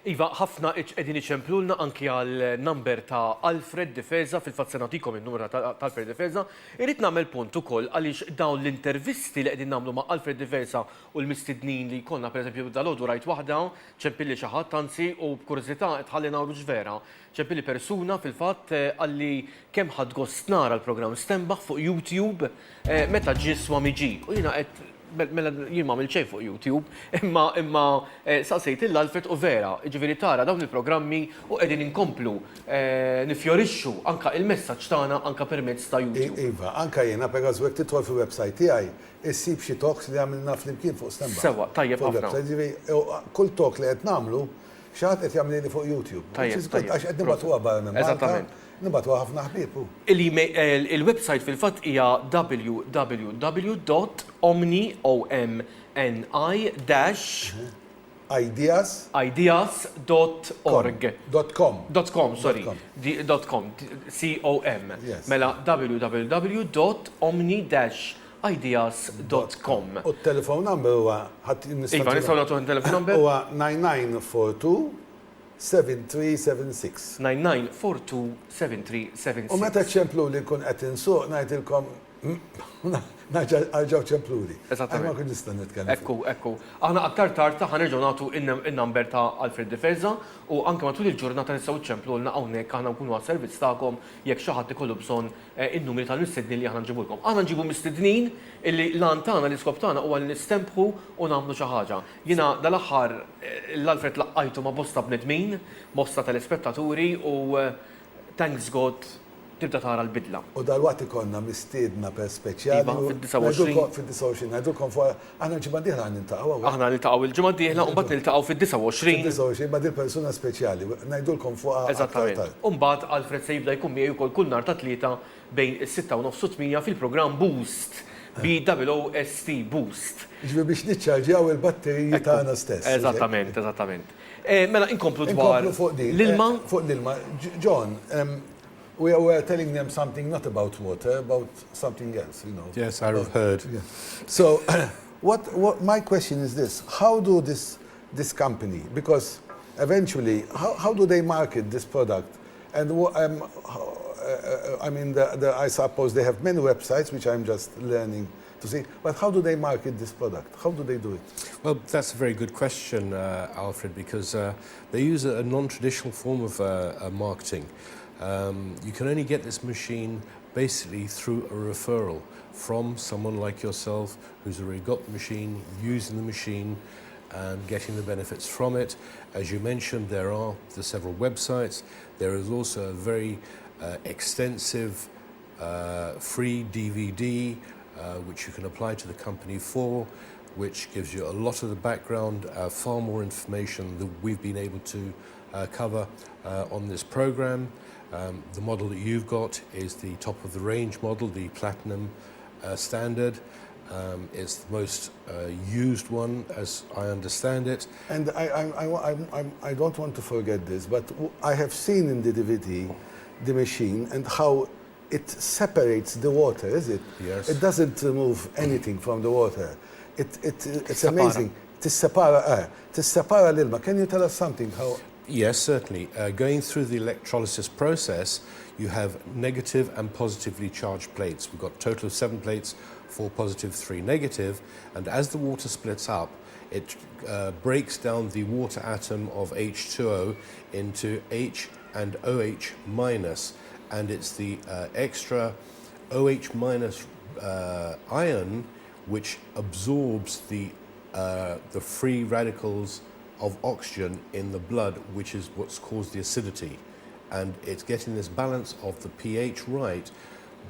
Iva, ħafna qegħdin iċemplulna anki għal number ta' Alfred Difesa, fil-fatt se nagħtikom in-numru ta' Alfred Difesa. Irrid nagħmel punt ukoll għaliex dawn l-intervisti li qegħdin nagħmlu ma' Alfred Difesa u l-mistednin li jkollna pereżempju dalodu rajt waħda, ċempilli xi ħadd anzi u b'kuriżità tħalli nawru vera. ċempilli persuna fil-fatt għalli kemm ħadd gost nara l-programm Stenbah fuq YouTube meta ġie Swami ġi. U jiena qed mela jien ma xejn fuq YouTube, imma saqsejt l-Alfred u vera, ġifieri tara dawn il-programmi u qegħdin inkomplu nifjorixxu anke il-messaġġ tagħna anke permezz ta' YouTube. Iva, anke jiena pereżu hekk tidħol fil-website tiegħi, issib xi talks li għamilna flimkien fuq Stenbah. Sewa, tajjeb ħafna. Kull talk li qed nagħmlu xi ħadd qed jagħmel fuq YouTube. Tajjeb. Għax qed nibgħatuha barra minn Eżattament. Nibgħatuha ħafna ħbieb. Il-website fil-fatt hija .com. Mela www.omni-ideas.com. U t-telefon number huwa Iva, nistgħu nagħtu il-telefon number? Huwa 9942 7376. 9942-7376. U meta ċemplu li kun qed insuq ngħidilkom ġew ċemplu li. Eżattament. Ma kun nista' nitkellem. Ekku. Aħna aktar tard ħanerġgħu nagħtu in-number ta' Alfred Difesa u anke matul il-ġurnata nistgħu ċemplulna hawnhekk aħna nkunu għas-servizz tagħkom jekk xi ħadd ikollu bżonn in-numri tal-mistednin li aħna nġibulkom. Aħna nġibu mistednin illi lan tagħna l-iskop tagħna huwa li nistempħu u nagħmlu xi ħaġa. Jiena dal-aħħar l-Alfred laqqajtu ma' bosta bnedmin, bosta telespettaturi u thanks God tibda tara l-bidla. U dal-waqt ikonna mistiedna per speċjali. Iva, fid-29. Fid-29, ngħidulkom fuq aħna ġimgħa d-dieħla niltaqgħu. Aħna niltaqgħu il-ġimgħa d-dieħla u mbagħad niltaqgħu fid-29. Fid-29 ma' din persuna speċjali, ngħidulkom fuqha. Eżattament. U mbagħad Alfred se jibda jkun miegħi wkoll kull nhar ta' tlieta bejn is-6 u nofs u 8 fil-programm Boost. BOOST Boost. Ġifieri biex niċċarġjaw il-batteriji tagħna stess. Eżattament. Mela inkomplu dwar l-ilma. Fuq l-ilma. John, we were telling them something not about water, about something else, you know. Yes, I've heard. Yeah. So, what my question is this: how do this company, because eventually, how do they market this product? And I mean, I suppose they have many websites, which I'm just learning to see. But how do they market this product? How do they do it? Well, that's a very good question, Alfred, because they use a non-traditional form of marketing. You can only get this machine basically through a referral from someone like yourself who's already got the machine, using the machine and getting the benefits from it. As you mentioned, there are the several websites. There is also a very extensive free DVD which you can apply to the company for, which gives you a lot of the background, far more information than we've been able to cover on this program. The model that you've got is the top of the range model, the platinum standard. It's the most used one, as I understand it. And I don't want to forget this, but I have seen in the DVD the machine and how it separates the water, is it? Yes. It doesn't remove anything from the water. It's amazing. Tissepara l-ilma. Can you tell us something? How? Yes, certainly. Going through the electrolysis process, you have negative and positively charged plates. We've got a total of 7 plates, 4 positive, 3 negative, and as the water splits up, it breaks down the water atom of H2O into H and OH minus, and it's the extra OH minus ion which absorbs the free radicals of oxygen in the blood, which is what's caused the acidity. And it's getting this balance of the pH right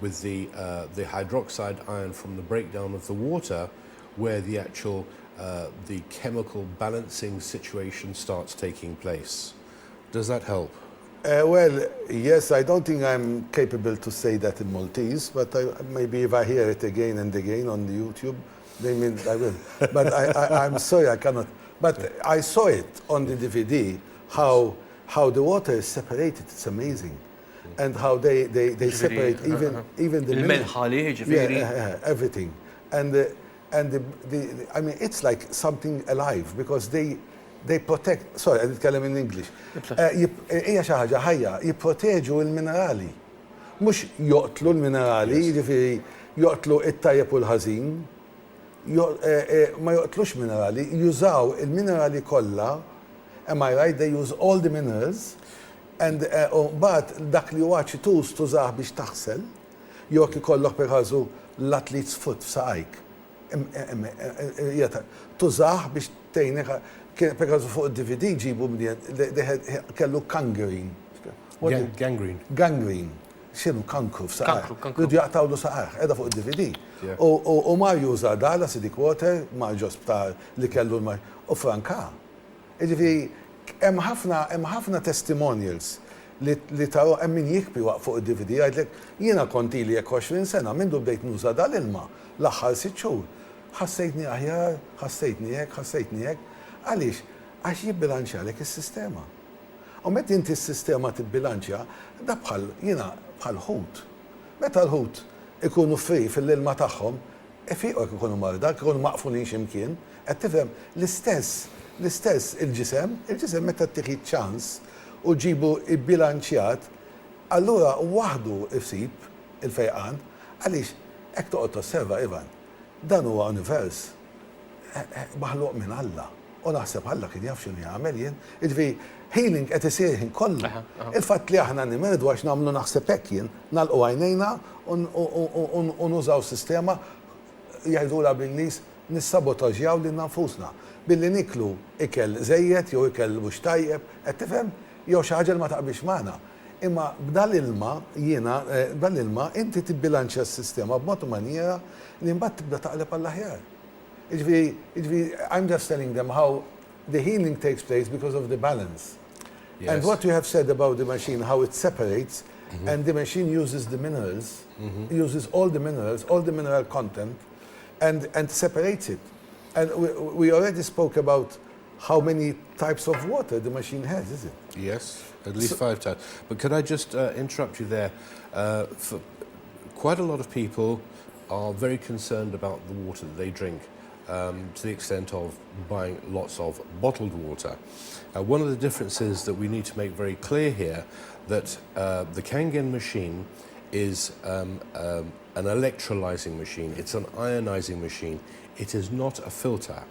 with the hydroxide ion from the breakdown of the water, where the actual the chemical balancing situation starts taking place. Does that help? Well, yes, I don't think I'm capable to say that in Maltese, but maybe if I hear it again and again on the YouTube, they mean I will. But I'm sorry, I cannot. But I saw it on the DVD, how the water is separated. It's amazing. And how they separate even the milk. Everything. And I mean, it's like something alive, because they they protect, sorry, għed nitkellem in English. Hija xi ħaġa ħajja, jipproteġu l-minerali. Mhux joqtlu l-minerali, jiġifieri joqtlu it-tajjeb u l-ħażin, ma joqtlux minerali, jużaw il-minerali kollha, am I right, they use all the minerals, and but dak li huwa tużah biex taħsel, jew ikollok perħażu l-athlete's foot f'saqajk. Tużah biex tgħinek, perħażu fuq id-DVD ġibu kellu gangrene. Gangrene. Gangrene. Xinu kankru f'saqajk. Rridu jaqtawlu saqajk, edha fuq id-DVD. U ma juża da l-acidic water, ma ġosptar li kellu l-mar. U franka. Ġifieri, hemm ħafna testimonials li taraw hemm min jikbi waqt fuq id-DVD għajdlek jiena konti li 20 sena mindu bdejt nuża dal-ilma l-aħħar 6 xhur. Ħassejtni aħjar, ħassejtni hekk. Għaliex? Għax jibbilanċjalek is-sistema. U meta inti s-sistema tibbilanċja, da bħal ħut. Meta l-ħut ikunu free fil-ilma tagħhom, ifiqhom ikunu marda, ikunu maqfulin x'imkien, qed tifhem l-istess il-ġisem meta tieħid ċans u ġibu il-bilanċjat, allura waħdu ifsib il-fejqan, għaliex hekk toqgħod tosserva Ivan, dan huwa univers maħluq minn Alla. U naħseb Alla kien jaf x'inhu jagħmel jien. Jiġifieri healing qed isir ħin kollu. Il-fatt li aħna nimerdu għax nagħmlu naħseb hekk jien, nagħlqu għajnejna u nużaw sistema jgħidula bil-nies nissabotaġġjaw lil nfusna billi niklu ikel żejjed jew ikel mhux tajjeb, qed tifhem? Jew xi ħaġa li ma taqbilx magħna. Imma b'dal-ilma inti tibbilanċja s-sistema b'mod u maniera li mbagħad tibda taqleb għall-aħjar. I'm just telling them how the healing takes place because of the balance. Yes. And what you have said about the machine, how it separates, and the machine uses the minerals, uses all the mineral content, and separates it. And we already spoke about how many types of water the machine has, is it? Yes, at least 5 types. But could I just interrupt you there? For quite a lot of people are very concerned about the water that they drink, to the extent of buying lots of bottled water. One of the differences that we need to make very clear here that the Kangen machine is an electrolyzing machine. It's an ionizing machine. It is not a filter.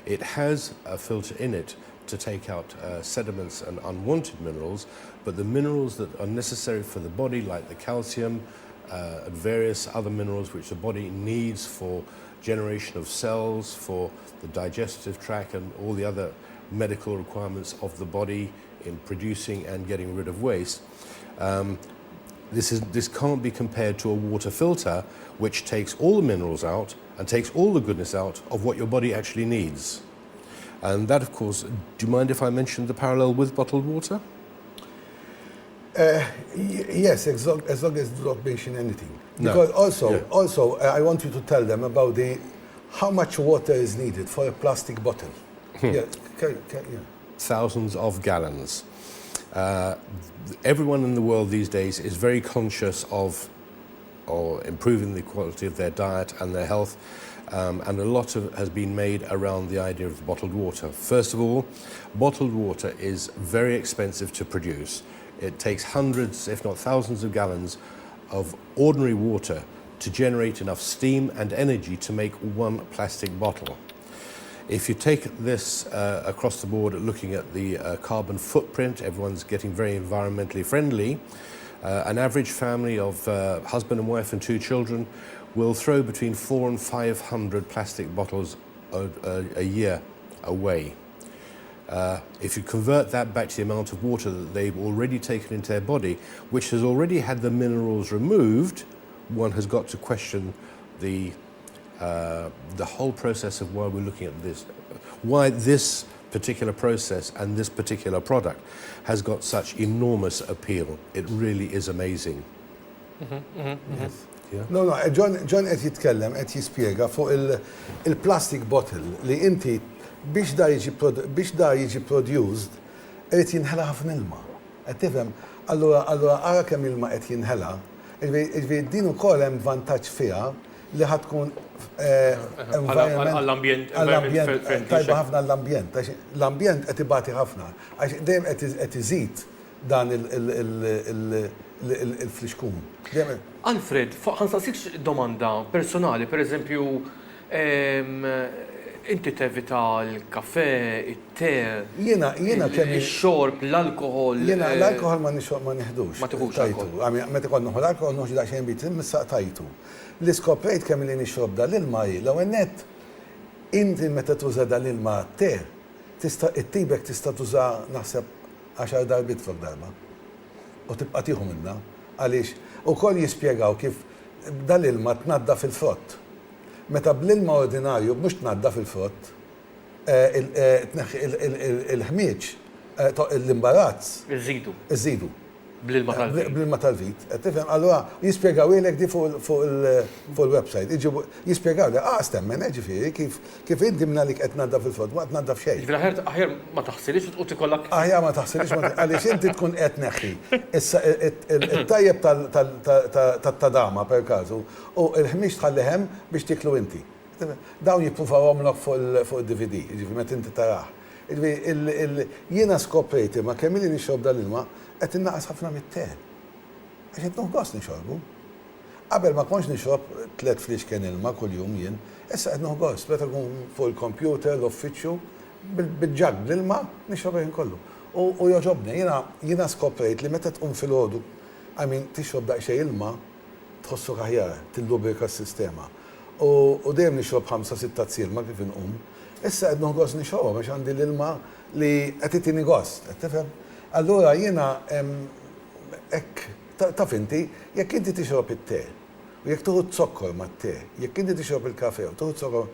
It has a filter in it to take out sediments and unwanted minerals, but the minerals that are necessary for the body, like the calcium and various other minerals which the body needs for generation of cells, for the digestive tract and all the other medical requirements of the body in producing and getting rid of waste, this can't be compared to a water filter which takes all the minerals out and takes all the goodness out of what your body actually needs. And that, of course, do you mind if I mention the parallel with bottled water? Yes, as long as you don't mention anything. Because also, I want you to tell them about how much water is needed for a plastic bottle. Thousands of gallons. Everyone in the world these days is very conscious of improving the quality of their diet and their health, and a lot has been made around the idea of bottled water. First of all, bottled water is very expensive to produce. It takes hundreds, if not thousands of gallons of ordinary water to generate enough steam and energy to make one plastic bottle. If you take this across the board, looking at the carbon footprint, everyone's getting very environmentally friendly. An average family of husband and wife and 2 children will throw between 400 and 500 plastic bottles a year away. If you convert that back to the amount of water that they've already taken into their body, which has already had the minerals removed, one has got to question the whole process of why we're looking at this, why this particular process and this particular product has got such enormous appeal. It really is amazing. Yes. Yeah. No, John qed jitkellem, qed jispjega fuq il-plastic bottle li inti biex da jiġi produced irid jinħela ħafna ilma. Qed tifhem, allura ara kemm ilma qed jinħela, din ukoll hemm vantaġġ fiha li ħatkun Għall-ambjent friendly. tajba ħafna l-ambjent. L-ambjent qed ibati ħafna. Għax dejjem qed iżid dan il-fliexkun. Alfred, ħansaqsik domanda personali, per eżempju, inti tevita l-kafe, it-te, il-xorb, l-alkohol. Jiena l-alkohol ma nieħdux. Ma tieħux tajtu. Meta kont noħu l-alkohol noħġi daqsxejn bit missa tajtu. Li skoprejt kemm li nixrob dal-ilma l-ewwel nett inti meta tuża dal-ilma te, it-tibek tista' tuża naħseb 10 darbit fuq darba. U tibqa' tieħu minnha għaliex ukoll jispjegaw kif dal-ilma tnaddaf il-frott. Meta bl-ilma ordinarju mhux tnaddaf il-frott, il-ħmieġ, l-imbarazz. Iżidu. Bl-ilma tal-vit. Tifhem, allura jispjegaw ilek di fuq il-website. Jispjegaw li, stemmen, ġifieri, kif inti minna li qed tnaddaf il-frott, ma tnaddaf xejn. Aħjar ma taħsilix u tikollok. Aħjar ma taħsilix, għaliex inti tkun qed neħħi it-tajjeb tat-tadama per każu u l-ħmiex tħallihem biex tiklu inti. Dawn jippruvawhom fuq il-DVD, ġifieri meta inti taraħ. Jiena skoprejti ma kemm li nixrob dal-ilma qed innaqas ħafna mit-te. Għax qed noħgos nixorbu. Qabel ma kontx nixrob 3 fliexken ilma kuljum jien, issa qed noħgos meta nkun fuq il-kompjuter, l-uffiċċju, bil-ġag bl-ilma nixrob jien kollu. U joġobni, jiena skoprejt li meta tqum fil-ħodu, tixrob daqsxejn ilma, tħossu aħjar, tillubrika s-sistema. U dejjem nixrob 5-6 tzilma kif inqum. Issa qed noħgos nixroba biex għandi l-ilma li qed itini gost, qed tifhem? Allura jiena taf inti, jekk inti tixrob it-te, u jekk tuħu zokkor mat-te, jekk inti tixrob il-kafe u tuħu zokkor,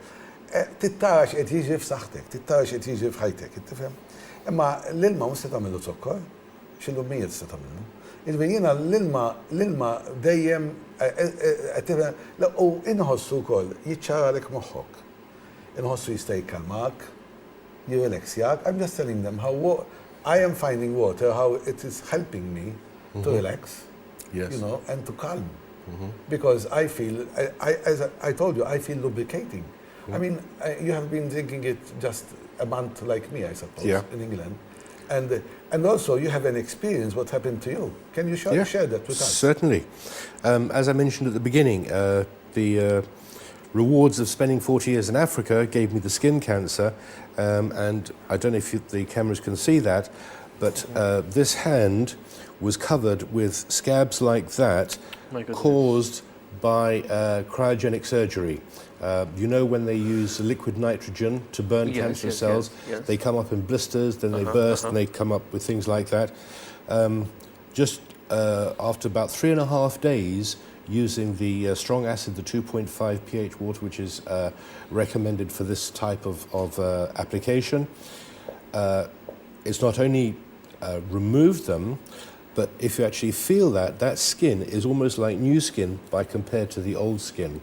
tittara x'qed jiġri f'saħħtek, tittara x'qed jiġri f'ħajtek, tifhem? Imma l-ilma mhux se tagħmlu zokkor, x'illumijiet se tagħmlu. Jiena l-ilma dejjem u inħossu wkoll jiċċaralek moħħok. Inħossu jista' jikkalmak, jirrelaxjak. I'm just telling them how I am finding water, how it is helping me to relax, and to calm. Because I feel, as I told you, I feel lubricating. I mean, you have been drinking it just a month like me, I suppose, in England. And also you have an experience what happened to you. Can you share that with us? Certainly. As I mentioned at the beginning, the rewards of spending 40 years in Africa gave me the skin cancer, and I don't know if the cameras can see that, but this hand was covered with scabs like that caused by cryogenic surgery. You know when they use liquid nitrogen to burn cancerous cells, they come up in blisters, then they burst, and they come up with things like that. Just after about 3.5 days, using the strong acid, the 2.5 pH water, which is recommended for this type of application. It's not only removed them, but if you actually feel that skin is almost like new skin by compared to the old skin.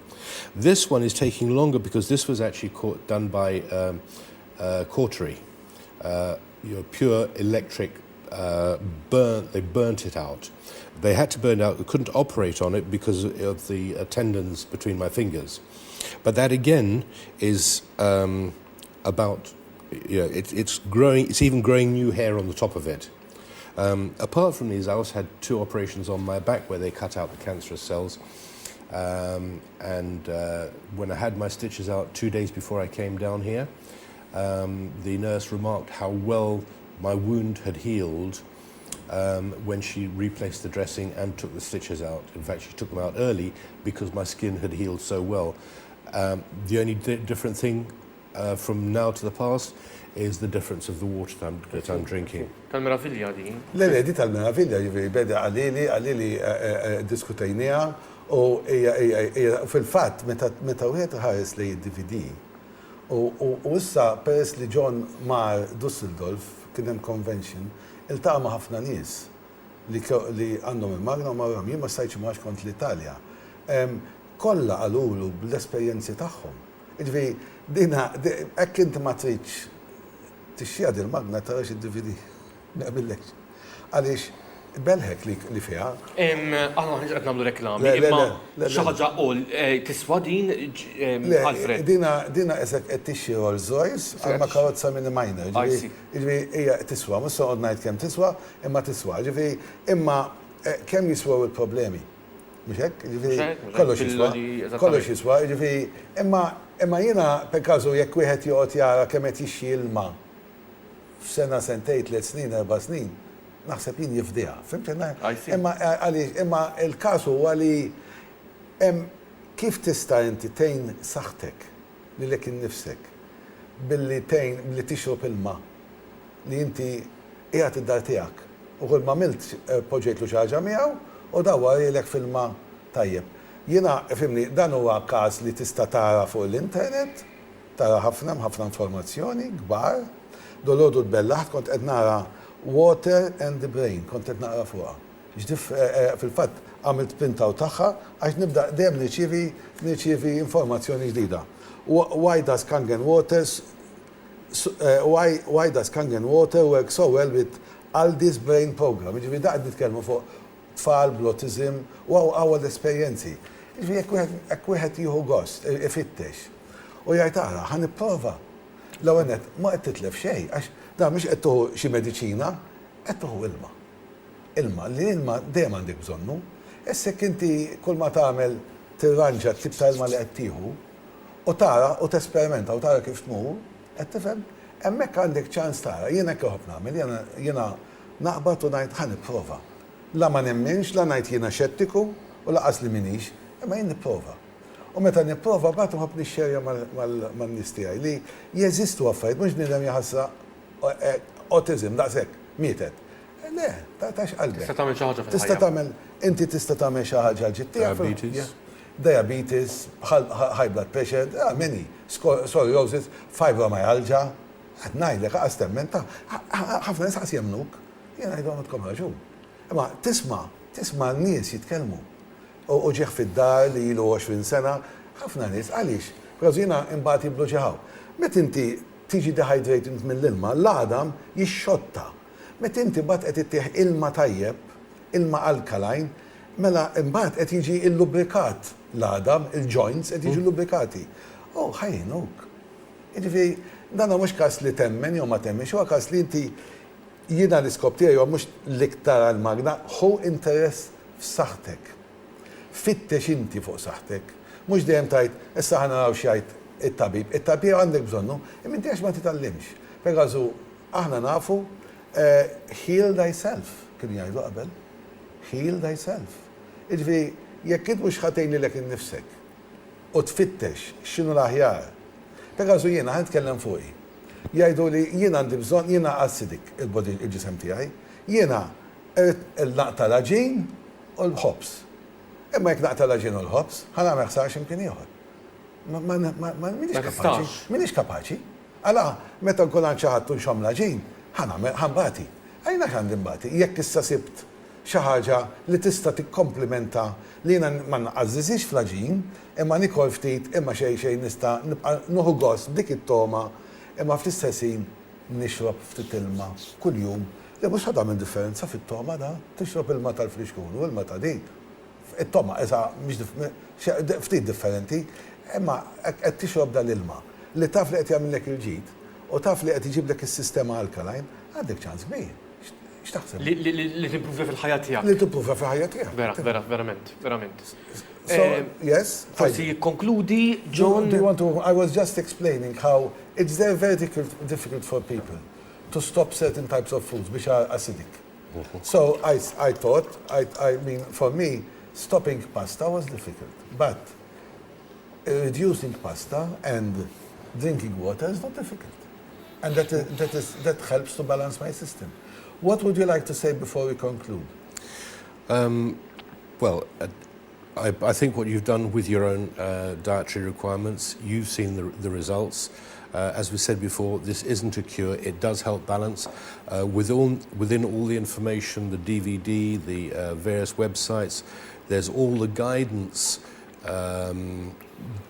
This one is taking longer because this was actually done by cautery, pure electric they burnt it out. They had to burn it out, they couldn't operate on it because of the tendons between my fingers. But that again is about, it's growing, it's even growing new hair on the top of it. Apart from these, I also had 2 operations on my back where they cut out the cancerous cells. When I had my stitches out 2 days before I came down here, the nurse remarked how well my wound had healed when she replaced the dressing and took the stitches out. In fact, she took them out early because my skin had healed so well. The only different thing from now to the past is the difference of the water that I'm drinking. Tal-meravilja di? Le, di tal-meravilja, ġifieri beda għalili diskutajnija u fil-fatt meta wieħed ħares li DVD u issa peress li John mar Dusseldorf kien hemm convention iltaqa' ma' ħafna nies li għandhom il-magna u marhom jien ma stajtx imgħax kont l-Italja. Kollha qalulu bl-esperjenzi tagħhom. Ġifieri dina hekk inti ma tridx tixjad il-magna tarax id-DVD. Naqbillekx. Għaliex belħek li fiha. Aħna ħanġ qed nagħmlu reklami, Le, le, imma le, le, xi le. ħaġa qol tiswa din Le, Alfred. dina eżek qed tixxi Rolls Royce għal ma karozza minn minor. I see. Ġifieri hija tiswa, mhux soqgħod ngħid kemm tiswa, imma tiswa. Ġifieri imma kemm jiswew il-problemi. Mhux hekk? Ġifieri kollox jiswa. Kollox jiswa, ġifieri imma jiena per każu jekk wieħed joqgħod jara kemm qed jixxi ilma f'sena, sentejn, 3 snin, 4 snin, naħseb jien jifdiha. Fimtna? Imma il-każ huwa li kif tista' inti tgħin saħħtek lilek innifsek billi tixrob ilma li inti qiegħed id-dar tiegħek u kull ma milt poġġejtlu xi ħaġa miegħu u dawwa jgħidlek fil-ma tajjeb. Jiena fimni dan huwa każ li tista' tara fuq l-internet, tara ħafna informazzjoni kbar, dolodu tbellaħt kont qed nara Water and the Brain, kont qed naqra fuqha. Fil-fatt għamilt printaw tagħha għax nibda dejjem nirċievi informazzjoni ġdida. Why does Kangen Water work so well with Aldi's Brain Program? Ġifieri daqgħet nitkellmu fuq tfal bl-autism u għawad esperjenzi. Ġifieri jekk wieħed jieħu gost, ifittex. U jgħid ara, ħan nipprova. L-ewwel ma qed titlef xejn għax da mhux qed tuħu xi mediċina, qed tuħu ilma. Ilma, li ilma dejjem għandek bżonnu. Issek inti kull ma tagħmel tirranġa t-tip ta' ilma li qed tieħu u tara u tesperimenta u tara kif tmur, qed tifhem? Hemmhekk għandek ċans tara, jiena hekk joħob nagħmel, jiena naqbad u ngħid ħa nipprova. La ma nemminx, la ngħid jiena xettiku u laqas li minix, imma jien nipprova. U meta nipprova bagħad uħobb nixxerja man-nies tiegħi li jeżistu affarijiet mhux nidhem jaħassa autism, daqshekk, mietet. Le, tax qalbek. Tista' tagħmel xi ħaġa fil-ħajja. Tista' tagħmel, inti tista' tagħmel xi ħaġa ġid tiegħek. Diabetes, high blood pressure, many, scoliosis, fibromyalgia, qed ngħidlek aqas temmenta, ħafna nies qas jemnuk, jiena ngħidhom tkom raġun. Imma tisma' n-nies jitkellmu. U ġieħ fid-dar li ilu 20 sena, ħafna nies għaliex, because jiena imbagħad jiblu ġeħaw. Meta inti tiġi dehydrated mill-ilma, l-għadam jixxotta. Meta inti mbagħad qed ittieħ ilma tajjeb, ilma alkaline, mela imbagħad qed jiġi illubrikat l-għadam, il-joints qed jiġu lubrikati. Oh, ħajnuk. Jiġifieri dan mhux każ li temmen jew ma temmenx, huwa każ li inti jiena l-iskop tiegħi huwa mhux l-iktar għall-magna, ħu interess f'saħħtek. Fittex inti fuq saħħtek. Mhux dejjem tajt, issa ħa naraw x'jgħid it-tabib. It-tabib għandek bżonnu, imma inti għax ma titgħallimx. Pegażu aħna nafu heal thyself, kien jgħidu qabel. Heal thyself. Jiġifieri jekk int mhux ħatejn lilek innifsek u tfittex x'inhu l-aħjar. Pegażu jiena ħa nitkellem fuqi. Jgħidu li jiena għandi bżonn, jiena acidic il-ġisem tiegħi, jiena il-naqta l-aġin u l-ħobs. Imma jekk naqta l-aġin u l-ħobs, ħana ma jħsarx imkien ieħor. Minix kapaċi. Għala, meta nkun għan ċaħat tunxom l-aġin, ħanbati. Għajna xan dimbati. Jekk issa sibt xaħġa li tista tikkomplimenta li jina ma naqazzizix fl-aġin, imma nikol ftit, imma xej nista nuħu gost dik it-toma, imma fl-istessin nixrob ftit ilma kull-jum. Li mux ħadha minn differenza fit-toma da, tixrob ilma tal-friskun u ilma ta' din. It-toma, ftit differenti, imma qed tixrob dal-ilma li taf li qed jagħmellek il-ġid u taf li qed iġiblek is-sistema alkaline, għandek ċans kbir. X'taħseb? Li timpruvi fil-ħajja tiegħek. Li timpruva fil-ħajja tiegħek. Verament. So, yes. Forsi konkludi, John. Do you want to? I was just explaining how it's very difficult for people to stop certain types of foods which are acidic. So I thought, I mean, for me, stopping pasta was difficult, but reducing pasta and drinking water is not difficult. And that helps to balance my system. What would you like to say before we conclude? Well, I think what you've done with your own dietary requirements, you've seen the results. As we said before, this isn't a cure. It does help balance. Within all the information, the DVD, the various websites, there's all the guidance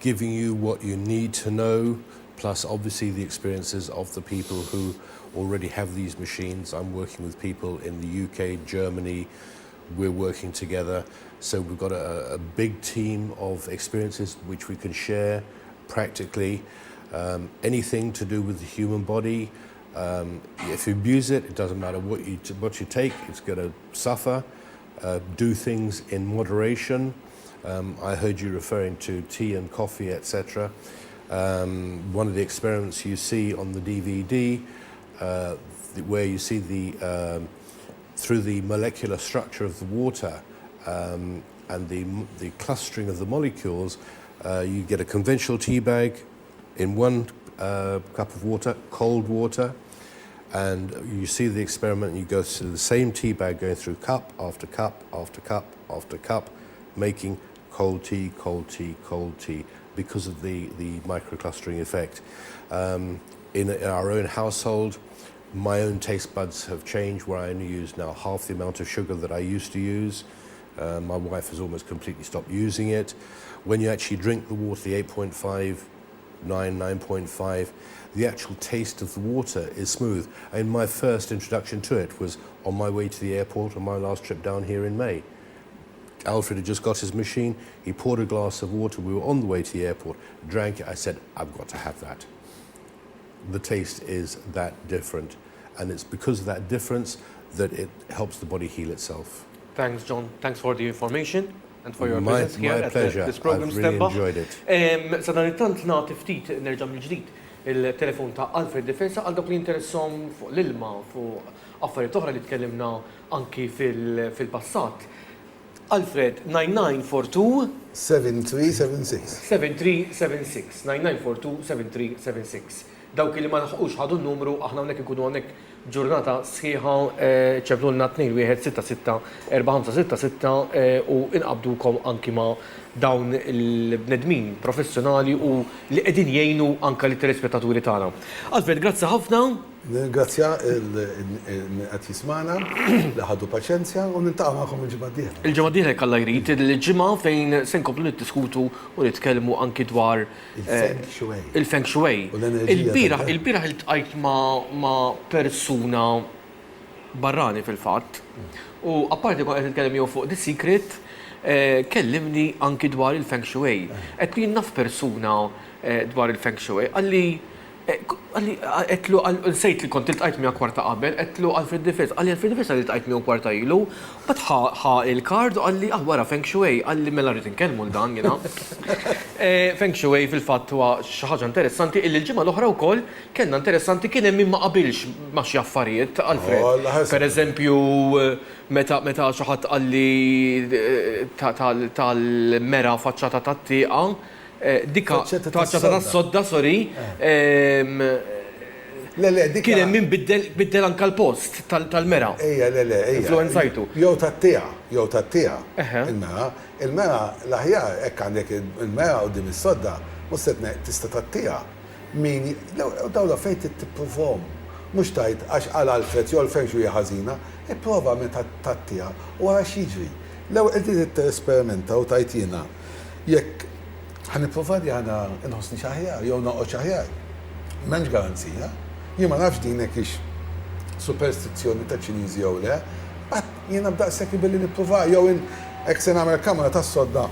giving you what you need to know, plus obviously the experiences of the people who already have these machines. I'm working with people in the UK, Germany. We're working together. So we've got a big team of experiences which we can share practically. Anything to do with the human body. If you abuse it, it doesn't matter what you take, it's going to suffer. Do things in moderation. I heard you referring to tea and coffee, etc. One of the experiments you see on the DVD, where you see through the molecular structure of the water and the clustering of the molecules, you get a conventional tea bag in one cup of water, cold water, and you see the experiment and you go through the same tea bag going through cup after cup after cup after cup, making cold tea, cold tea, cold tea, because of the microclustering effect. In our own household, my own taste buds have changed, where I only use now half the amount of sugar that I used to use. My wife has almost completely stopped using it. When you actually drink the water, the 8.5, 9.5, the actual taste of the water is smooth. And my first introduction to it was on my way to the airport on my last trip down here in May. Alfred had just got his machine, he poured a glass of water, we were on the way to the airport, drank it, I said, I've got to have that. The taste is that different, and it's because of that difference that it helps the body heal itself. Thanks, John. Thanks for the information and for your My presence here at pleasure. this program, I've really Stenbah. enjoyed it. Sadan it-tant nagħti ftit nerġa' mill-ġdid il-telefon ta' Alfred Difesa għal dak li interessom fuq l-ilma, fuq affarijiet oħra li tkellimna anki fil-passat. Alfred, 9942 7376. 7376. 9942 7376. Dawk li ma naħqux ħadu n-numru, aħna hawnhekk ikunu hawnhekk ġurnata sħiħa ċeblulna 2-1-6-6-4-5-6-6 u inqabdukom anki ma' dawn il-bnedmin professjonali u li qegħdin jgħinu anke lit-telespettaturi tagħna. Alfred, grazzi ħafna. Ningrazzja il-qed jismana li ħadu paċenzja u niltaqgħu magħkom il-ġimgħa d-dieħla. Il-ġimgħa d-dieħla jkollha jrid il-ġimgħa fejn se nkomplu niddiskutu u nitkellmu anki dwar il-feng shui. Il-bieraħ iltqajt ma' persuna barrani fil-fatt u apparti kon qed nitkellem jew fuq The Secret, kellimni anki dwar il-feng shui. Qed li naf persuna dwar il-feng shui għetlu nsejt li kont iltqajt miegħu kwarta qabel, għetlu Alfred Difesa, għalli Alfred Difesa li iltqajt miegħu kwarta ilu, bat ħa il-kard u għalli wara feng shui, għalli mela rrid inkellmu l-dan jiena. Feng shui fil-fatt huwa xi ħaġa interessanti, illi l-ġimgħa l-oħra wkoll kellna interessanti kien hemm min ma qabilx ma' xi affarijiet, Alfred. Pereżempju meta xi ħadd qalli tal-mera faċċata tat-tieqa, dika faċċata tas-sodda, sorry. Kien hemm min biddel anke l-post tal-mera. Ejja. Influenzajtu. Jew tat-tieqa. Il-mera l-aħjar hekk għandek il-mera quddiem is-sodda, mhux se tista' tat-tieqa. Min dawn fejn tipprovhom. Mhux tajt għax qal Alfred jew l-feng shui ħażina, ipprova minn tat-tieqa u wara x'jiġri. L-ewwel qed tesperimenta u tajt jiena jekk ħanipprova għana nħossni xaħjar, jew noqgħod xaħjar. M'hemmx garanzija. Jien ma nafx din hekk superstizzjoni ta' Ċiniżi jew le, qatt jiena b'daqshekk billi nipprova jew hekk se nagħmel kamra tas-sodda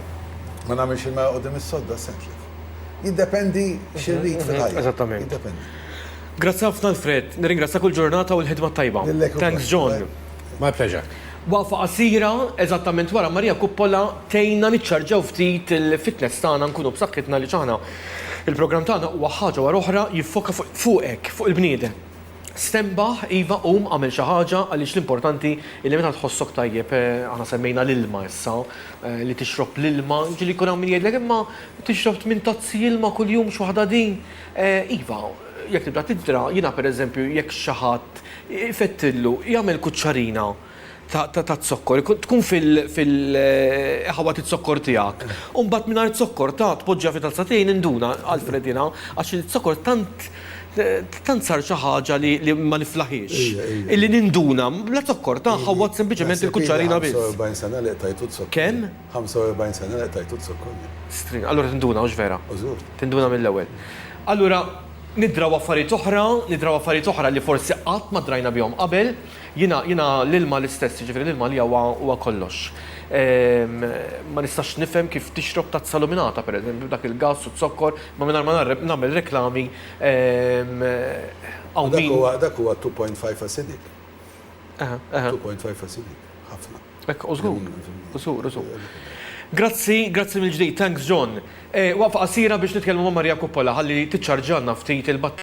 ma nagħmilx il-mara qudiem is-sodda sentlif. Jiddependi x'irrid fil-ħajja. Eżattament. Jiddependi. Grazzi ħafna Alfred, nirringrazzja kull ġurnata u l-ħidma tajba. Thanks John. My pleasure. Wafa qasira, eżattament wara Marija Kuppola tejna niċċarġaw ftit il-fitness tagħna nkunu b'saħħitna li ċaħna. Il-programm tagħna huwa ħaġa wara oħra jiffoka fuqek, fuq il-bniedem. Stenbah Iva għamel xi ħaġa għaliex l-importanti li meta tħossok tajjeb, aħna semmejna l-ilma issa, li tixrob l-ilma, ġieli jkun hawn min jgħidlek imma tixrob 8 tazzi ilma kuljum xi waħda din. Iva, jekk tibda tidra, jiena pereżempju jekk xi ħadd ifettillu jagħmel kuċċarina ta' zokkor, tkun fil-ħawa t-zokkor tijak. Umbat minna t-zokkor ta' tpoġġa fi tazzatejn induna, Alfredina, għax il-zokkor tant sar xi ħaġa li ma niflaħiex. Illi ninduna, la zokkor ta' ħawat sempliċement il-kuċċarina biss. 45 sena li qtajtu t-zokkor. Kemm? 45 sena li qtajtu t-zokkor. Allura tinduna, mhux vera. Użur. Tinduna mill-ewwel. Allura, Nidraw affarijiet oħra li forsi qatt ma drajna bihom qabel, jiena l-ilma l-istess, ġifieri l-ilma li huwa kollox. Ma nistax nifhem kif tixrob tazza luminata pereżempju dak il-gass u t-sokkor, ma mingħajr ma nagħmel reklami Dak huwa 2.5 acidic. 2.5 acidic. Ħafna. Użur. Grazzi mill-ġdid, thanks John. Waqfa qasira biex nitkellmu ma' Marja Kuppola ħalli tiċċarġanna ftit il-batt.